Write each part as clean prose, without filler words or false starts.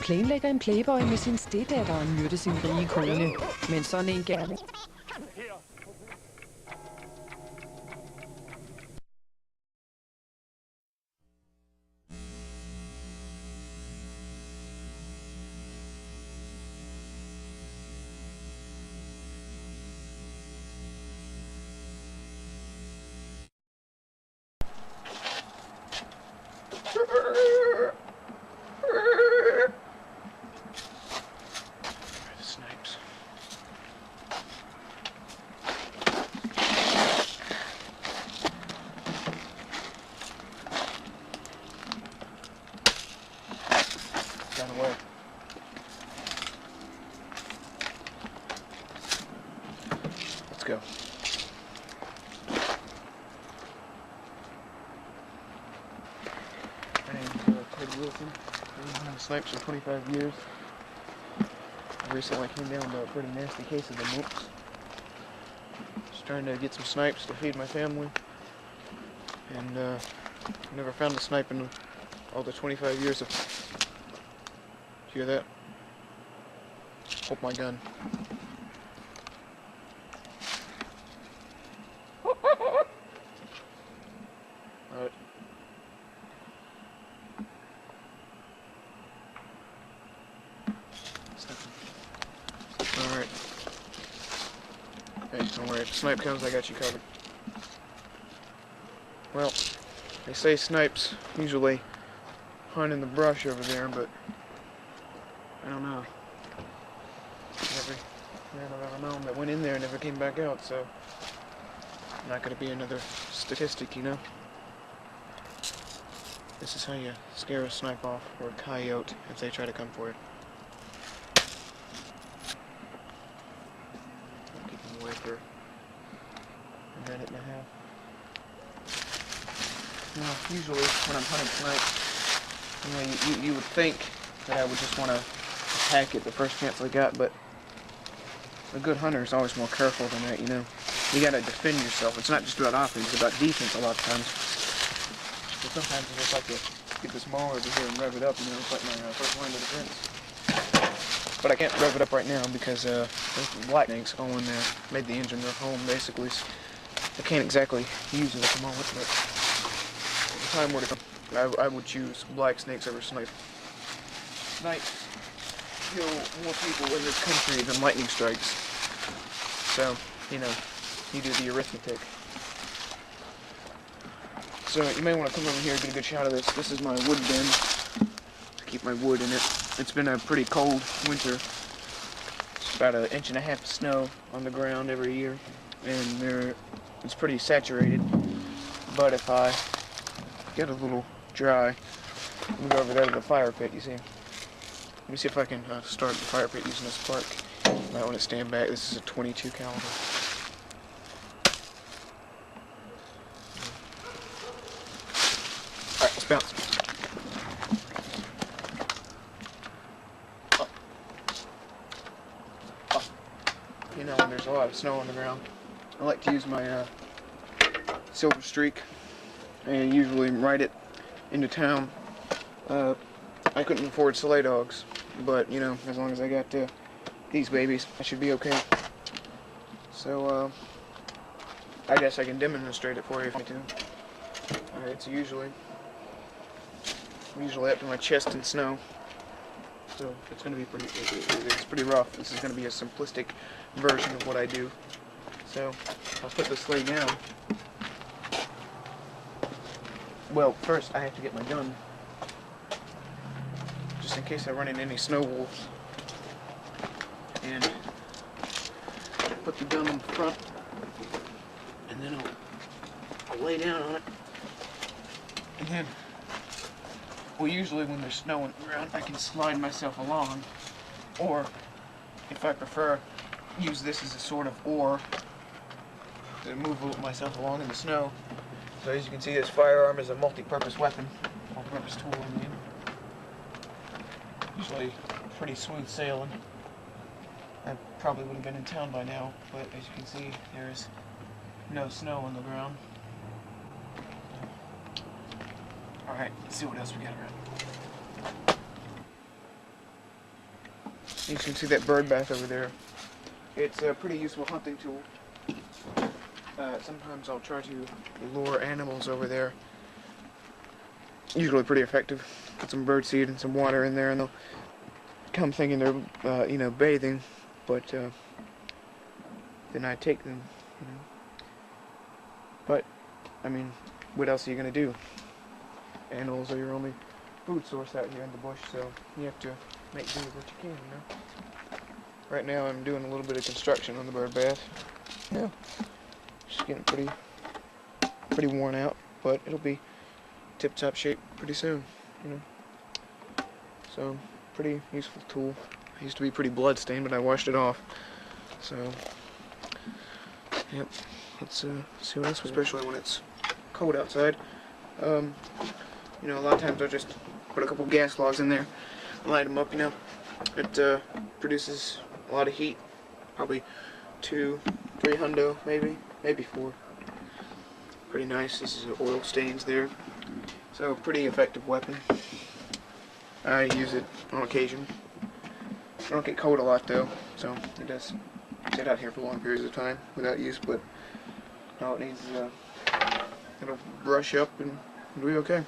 Planlægger en playboy med sin steddatter og myrde sin rige kone. Men sådan en gerne. Snipes. Got away. Let's go. My name's Ted Wilson. I've been hunting snipes for 25 years. I recently came down to a pretty nasty case of the mooks. Just trying to get some snipes to feed my family. And never found a snipe in all the 25 years of... Did you hear that? Hold my gun. Alright. Alright. Hey, don't worry. If the snipe comes, I got you covered. Well, they say snipes usually hunt in the brush over there, but I don't know. Every man I've ever known that went in there never came back out, so not gonna be another statistic, you know? This is how you scare a snipe off, or a coyote, if they try to come for you. I'll keep them away for a minute and a half. Now, usually when I'm hunting snipes, you would think that I would just want to attack it the first chance I got, but a good hunter is always more careful than that, you know? You gotta defend yourself. It's not just about offense, it's about defense a lot of times. But sometimes I just like to get this mower over here and rev it up, you know, it's like my first line of defense. But I can't rev it up right now because there's black snakes going there. Made the engine their home, basically. So I can't exactly use it at the moment, but if the time were to come, I would choose black snakes over snipes. Snipes kill more people in this country than lightning strikes. So, you know, you do the arithmetic. So you may want to come over here and get a good shot of this. This is my wood bin to keep my wood in it. It's been a pretty cold winter. It's about 1.5 inches of snow on the ground every year, and it's pretty saturated. But if I get a little dry, let me go over there to the fire pit, you see. Let me see if I can start the fire pit using this spark. You might want to stand back. This is a 22 caliber. Alright, let's bounce. Up. Up. You know, when there's a lot of snow on the ground, I like to use my Silver Streak and usually ride it into town. I couldn't afford sleigh dogs, but you know, as long as I got these babies, I should be okay. So I guess I can demonstrate it for you if I need to. Alright, it's usually up to my chest in snow, so it's gonna be it's pretty rough. This is gonna be a simplistic version of what I do. So I'll put the sleigh down. Well, first I have to get my gun, just in case I run into any snow wolves. And put the gun in front, and then I'll lay down on it. And then, well, usually when there's snow on the ground, I can slide myself along, or if I prefer, use this as a sort of oar to move myself along in the snow. So as you can see, this firearm is a multi-purpose weapon, multi-purpose tool, I mean. Usually pretty smooth sailing. I probably would have been in town by now, but as you can see, there's no snow on the ground. Alright, let's see what else we got around. You can see that bird bath over there. It's a pretty useful hunting tool. Sometimes I'll try to lure animals over there. Usually pretty effective. Put some bird seed and some water in there, and they'll come thinking they're, you know, bathing, but then I take them, you know. But I mean, what else are you gonna do? Animals are your only food source out here in the bush, so you have to make do with what you can, you know. Right now I'm doing a little bit of construction on the bird bath. Yeah, just getting pretty worn out, but it'll be tip-top shape pretty soon, you know. So, pretty useful tool. It used to be pretty blood-stained, but I washed it off. So, yep. Let's see what else, especially when it's cold outside. You know, a lot of times I'll just put a couple gas logs in there, light them up, you know. It produces a lot of heat, probably 2-3 hundo, maybe 4. Pretty nice. This is oil stains there, so pretty effective weapon. I use it on occasion. I don't get cold a lot though, so it does sit out here for long periods of time without use, but all it needs is it'll brush up and it'll be okay.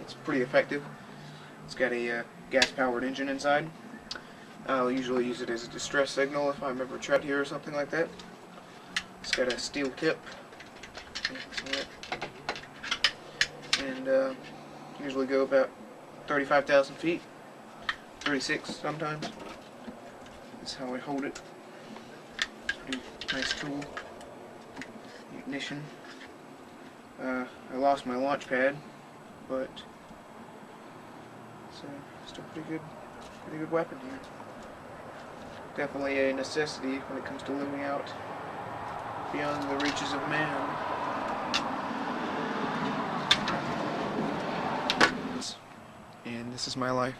It's pretty effective. It's got a gas-powered engine inside. I'll usually use it as a distress signal if I'm ever trapped here or something like that. It's got a steel tip, and usually go about 35,000 feet, 36 sometimes. That's how I hold it. Pretty nice tool. Ignition. I lost my launch pad, but it's still pretty good weapon here. Definitely a necessity when it comes to living out beyond the reaches of man. And this is my life.